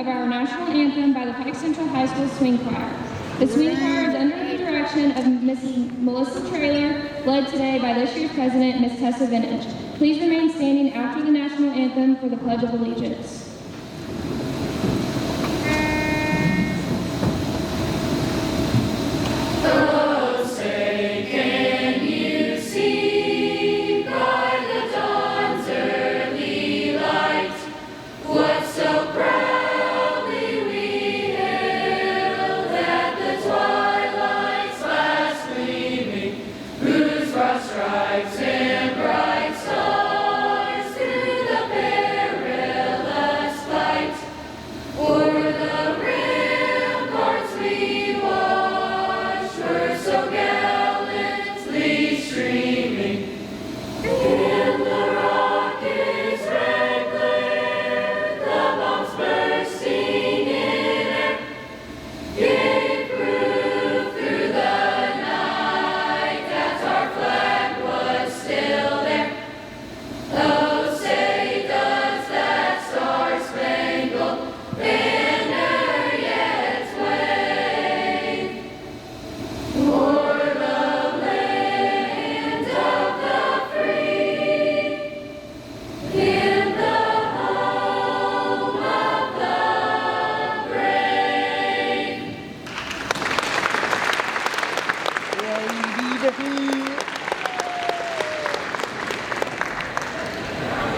of our national anthem by the Pike Central High School Swing Choir. The Swing Choir is under the direction of Mrs. Melissa Traylor, led today by this year's president, Ms. Tessa Vintage. Please remain standing after the national anthem for the Pledge of Allegiance.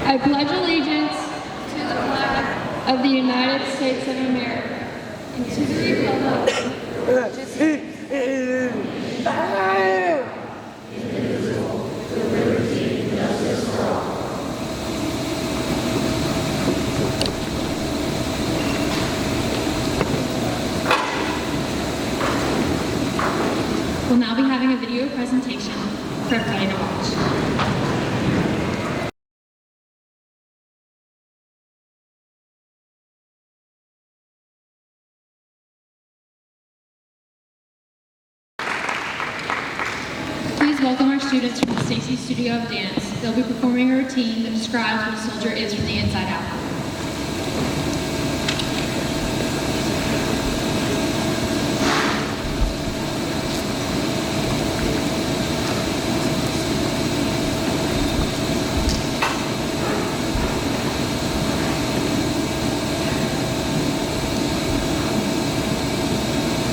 I pledge allegiance to the flag of the United States of America and to the republic which stands indivisible, with liberty and justice for all. We'll now be having a video presentation for everybody to watch. Please welcome our students from the Stacy Studio of Dance. They'll be performing a routine that describes what a soldier is from the inside out.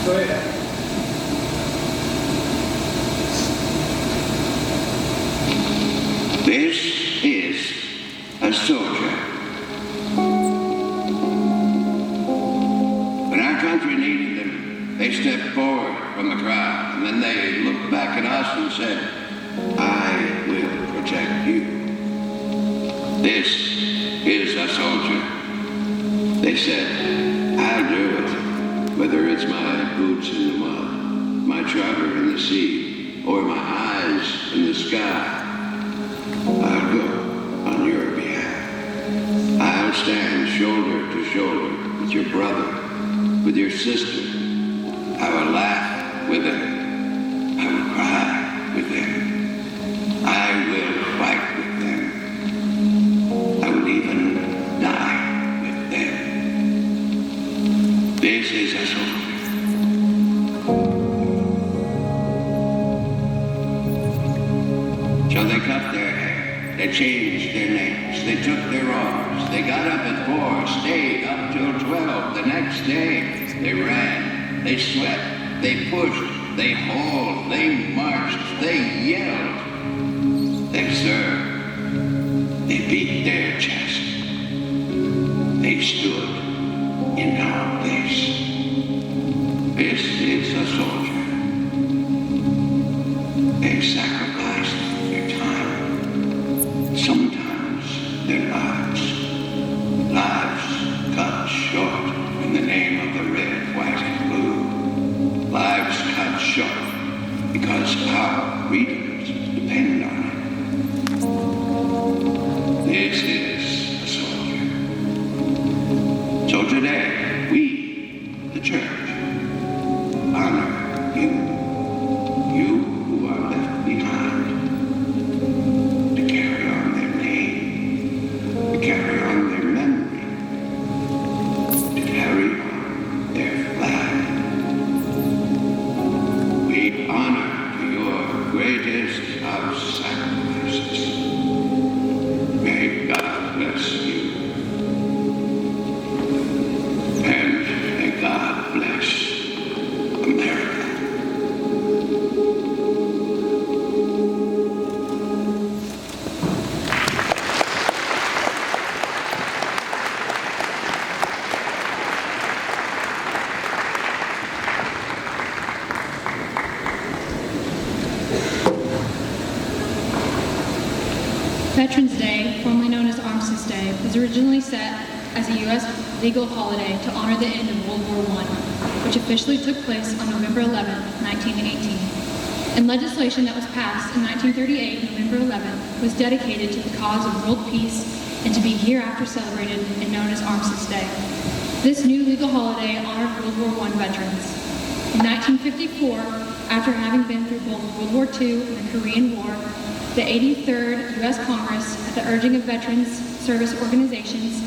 Go ahead. This is a soldier. When our country needed them, they stepped forward from the crowd, and then they looked back at us and said, I will protect you. This is a soldier. They said, I'll do it, whether it's my boots in the mud, my charter in the sea, or my eyes in the sky. I'll go on your behalf. I'll stand shoulder to shoulder with your brother, with your sister. I will laugh with them. I will cry with them. I will fight with them. I will even die with them. This is a soldier. So they cut their hair, they changed their names, they took their arms, they got up at 4, stayed up till 12. The next day, they ran, they sweat, they pushed, they hauled, they marched, they yelled, they served, they beat their chest, they stood in our place. This is a soldier. They sacrificed their time, sometimes their lives. Lives cut short in the name of the red, white, and blue. Lives cut short because our freedoms depend on it. This is Veterans Day, formerly known as Armistice Day, was originally set as a U.S. legal holiday to honor the end of World War I, which officially took place on November 11, 1918. And legislation that was passed in 1938, November 11, was dedicated to the cause of world peace and to be hereafter celebrated and known as Armistice Day. This new legal holiday honored World War I veterans. In 1954, after having been through both World War II and the Korean War, the 83rd U.S. Congress, at the urging of veterans service organizations,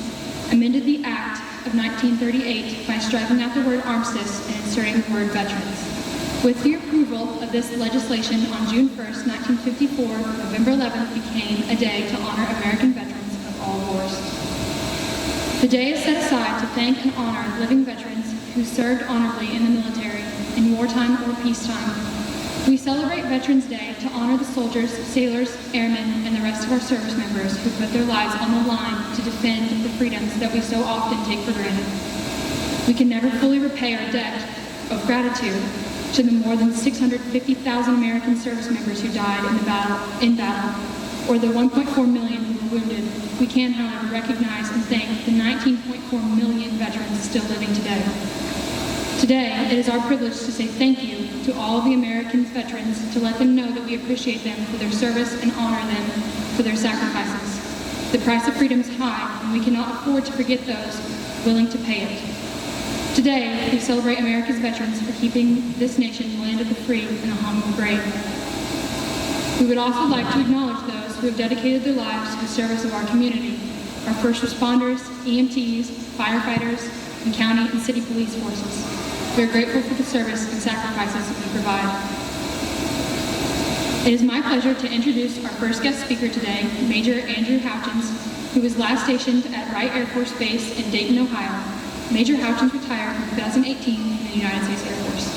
amended the Act of 1938 by striking out the word armistice and inserting the word veterans. With the approval of this legislation on June 1st, 1954, November 11th became a day to honor American veterans of all wars. The day is set aside to thank and honor living veterans who served honorably in the military in wartime or peacetime. We celebrate Veterans Day to honor the soldiers, sailors, airmen, and the rest of our service members who put their lives on the line to defend the freedoms that we so often take for granted. We can never fully repay our debt of gratitude to the more than 650,000 American service members who died in battle, or the 1.4 million who were wounded. We can, however, recognize and thank the 19.4 million veterans still living today. Today, it is our privilege to say thank you to all of the American veterans, to let them know that we appreciate them for their service and honor them for their sacrifices. The price of freedom is high, and we cannot afford to forget those willing to pay it. Today, we celebrate America's veterans for keeping this nation land of the free and a home of the brave. We would also like to acknowledge those who have dedicated their lives to the service of our community, our first responders, EMTs, firefighters, and county and city police forces. We are grateful for the service and sacrifices that we provide. It is my pleasure to introduce our first guest speaker today, Major Andrew Houchins, who was last stationed at Wright Air Force Base in Dayton, Ohio. Major Houchins retired in 2018 in the United States Air Force.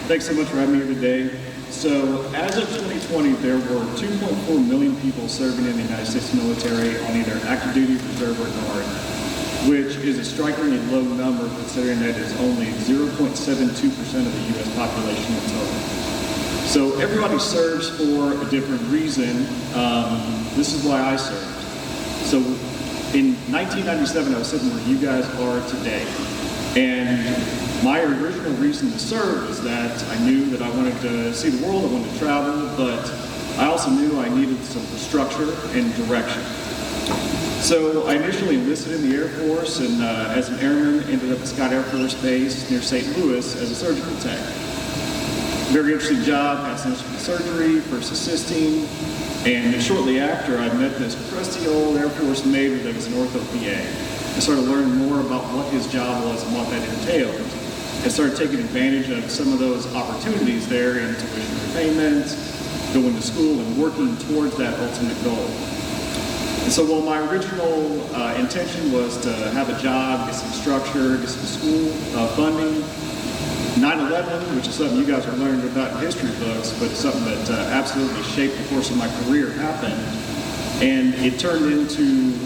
Thanks so much for having me here today. So, as of 2020, there were 2.4 million people serving in the United States military on either active duty, reserve, or guard, which is a strikingly low number considering that it is only 0.72% of the U.S. population in total. So, everybody serves for a different reason. This is why I served. So, in 1997, I was sitting where you guys are today. And my original reason to serve is that I knew that I wanted to see the world, I wanted to travel, but I also knew I needed some structure and direction. So I initially enlisted in the Air Force and as an airman ended up at Scott Air Force Base near St. Louis as a surgical tech. Very interesting job, had some surgery, first assisting, and shortly after I met this crusty old Air Force Major that was an ortho PA. I started learning more about what his job was and what that entailed. I started taking advantage of some of those opportunities there in tuition repayment, going to school and working towards that ultimate goal. And so while my original intention was to have a job, get some structure, get some school funding, 9/11, which is something you guys are learning about in history books, but something that absolutely shaped the course of my career happened. And it turned into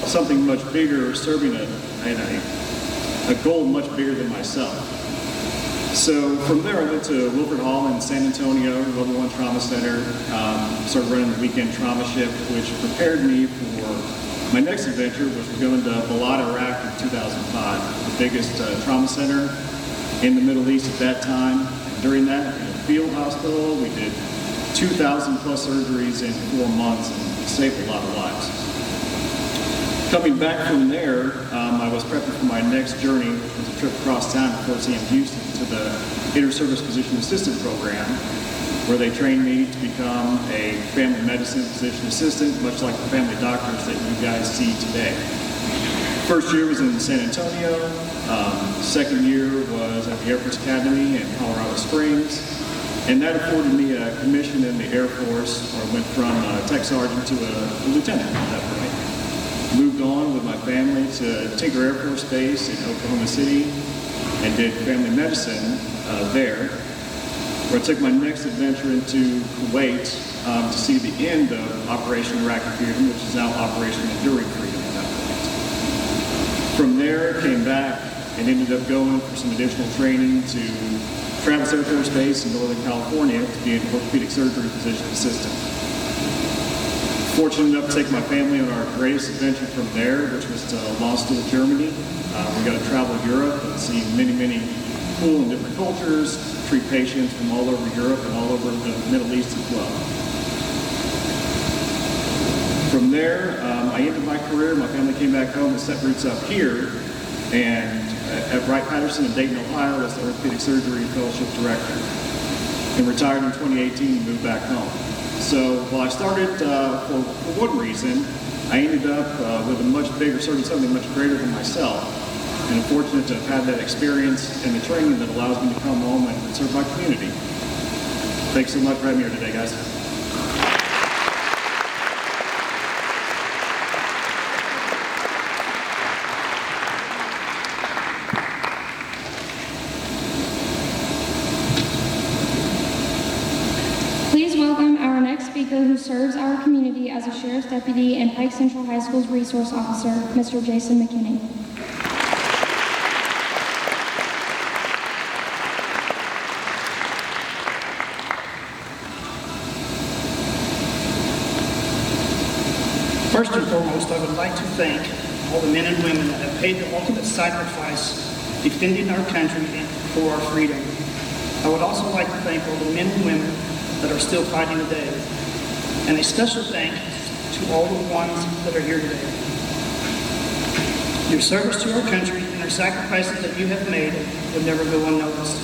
something much bigger, serving a goal much bigger than myself. So from there, I went to Wilford Hall in San Antonio, Level 1 Trauma Center, started running the weekend trauma shift, which prepared me for my next adventure, which was going to Balad, Iraq in 2005, the biggest trauma center in the Middle East at that time. And during that, in a field hospital, we did 2,000 plus surgeries in 4 months and saved a lot of lives. Coming back from there, I was prepping for my next journey. It was a trip across town to Fort Sam Houston to the Inter-Service Physician Assistant Program, where they trained me to become a family medicine physician assistant, much like the family doctors that you guys see today. First year was in San Antonio. Second year was at the Air Force Academy in Colorado Springs. And that afforded me a commission in the Air Force, where I went from a tech sergeant to a lieutenant at that point. Moved on with my family to Tinker Air Force Base in Oklahoma City and did family medicine there, where I took my next adventure into Kuwait to see the end of Operation Iraqi Freedom, which is now Operation Enduring Freedom at that point. From there, came back and ended up going for some additional training to Travis Air Force Base in Northern California to be an orthopedic surgery physician assistant. Fortunate enough to take my family on our greatest adventure from there, which was to Landstuhl, Germany. We got to travel Europe and see many, many cool and different cultures, treat patients from all over Europe and all over the Middle East as well. From there, I ended my career. My family came back home and set roots up here, and at Wright-Patterson in Dayton, Ohio, as the orthopedic surgery fellowship director. And retired in 2018 and moved back home. So while I started for one reason, I ended up with a much bigger, serving something much greater than myself. And I'm fortunate to have had that experience and the training that allows me to come home and serve my community. Thanks so much for having me here today, guys. Please welcome our next speaker who serves our community as a sheriff's deputy and Pike Central High School's resource officer, Mr. Jason McKinney. First and foremost, I would like to thank all the men and women that have paid the ultimate sacrifice defending our country for our freedom. I would also like to thank all the men and women that are still fighting today. And a special thanks to all the ones that are here today. Your service to our country and our sacrifices that you have made will never go unnoticed.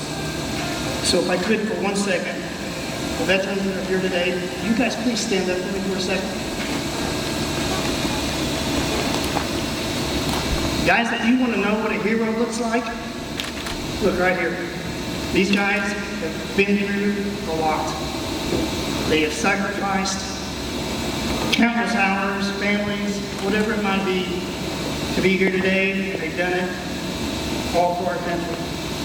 So if I could for 1 second, the veterans that are here today, you guys please stand up for me for a second. Guys, if you want to know what a hero looks like, look right here. These guys have been through a lot. They have sacrificed countless hours, families, whatever it might be, to be here today, and they've done it all for our country.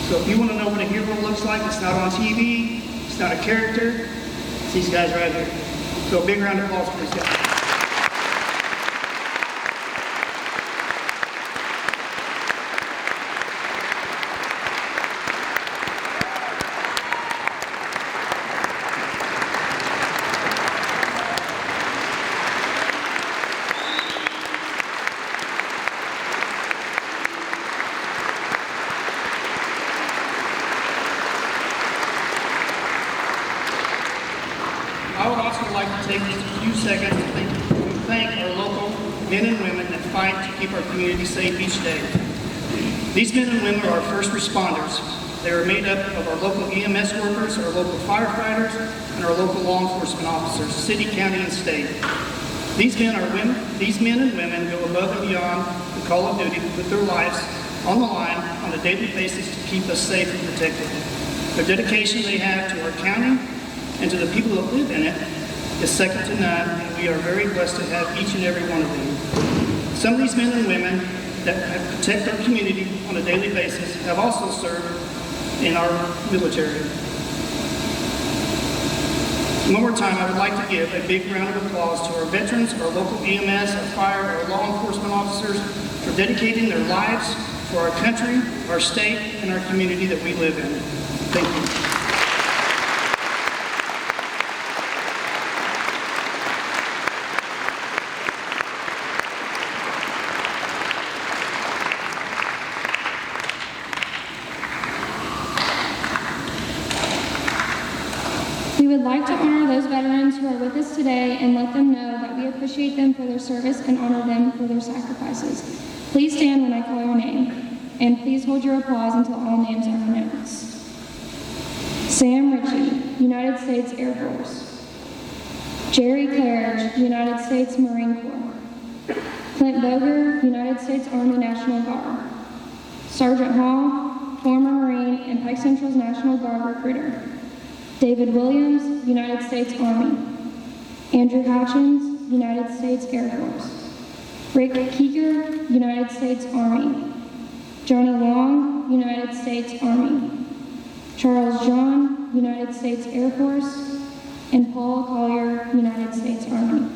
So if you want to know what a hero looks like, it's not on TV, it's not a character, it's these guys right here. So a big round of applause for these guys. I would also like to take just a few seconds to thank our local men and women that fight to keep our community safe each day. These men and women are our first responders. They are made up of our local EMS workers, our local firefighters, and our local law enforcement officers, city, county, and state. These men and women go above and beyond the call of duty to put their lives on the line on a daily basis to keep us safe and protected. The dedication they have to our county and to the people that live in it is second to none, and we are very blessed to have each and every one of them. Some of these men and women that protect our community on a daily basis have also served in our military. One more time, I would like to give a big round of applause to our veterans, our local EMS, our fire, our law enforcement officers for dedicating their lives for our country, our state, and our community that we live in. Thank you. We would like to honor those veterans who are with us today and let them know that we appreciate them for their service and honor them for their sacrifices. Please stand when I call your name, and please hold your applause until all names are announced. Sam Ritchie, United States Air Force. Jerry Claridge, United States Marine Corps. Clint Boger, United States Army National Guard. Sergeant Hall, former Marine and Pike Central's National Guard recruiter. David Williams, United States Army. Andrew Hutchins, United States Air Force. Rick Keeger, United States Army. Johnny Long, United States Army. Charles John, United States Air Force. And Paul Collier, United States Army.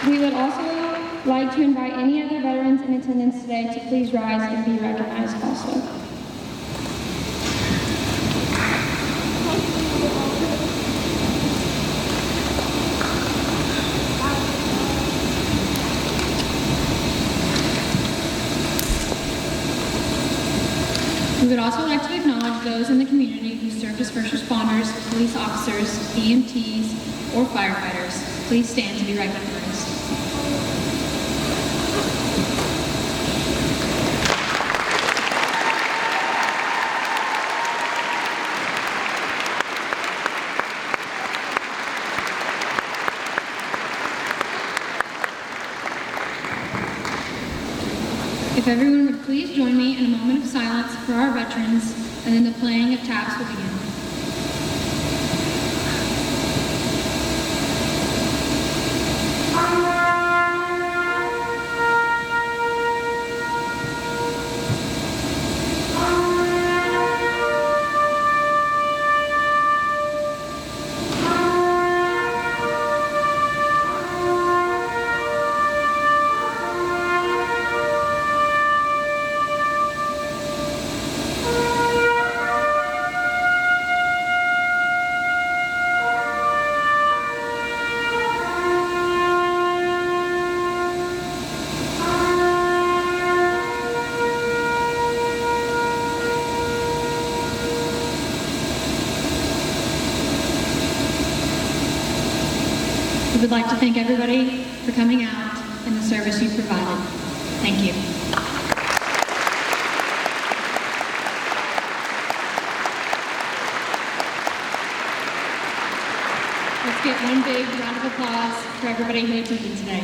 We would also like to invite any other veterans in attendance today to please rise and be recognized also. We would also like to acknowledge those in the community who served as first responders, police officers, EMTs, or firefighters. Please stand to be recognized. If everyone would please join me in a moment of silence for our veterans, and then the playing of taps will begin. We would like to thank everybody for coming out and the service you provided. Thank you. Let's get one big round of applause for everybody who attended today.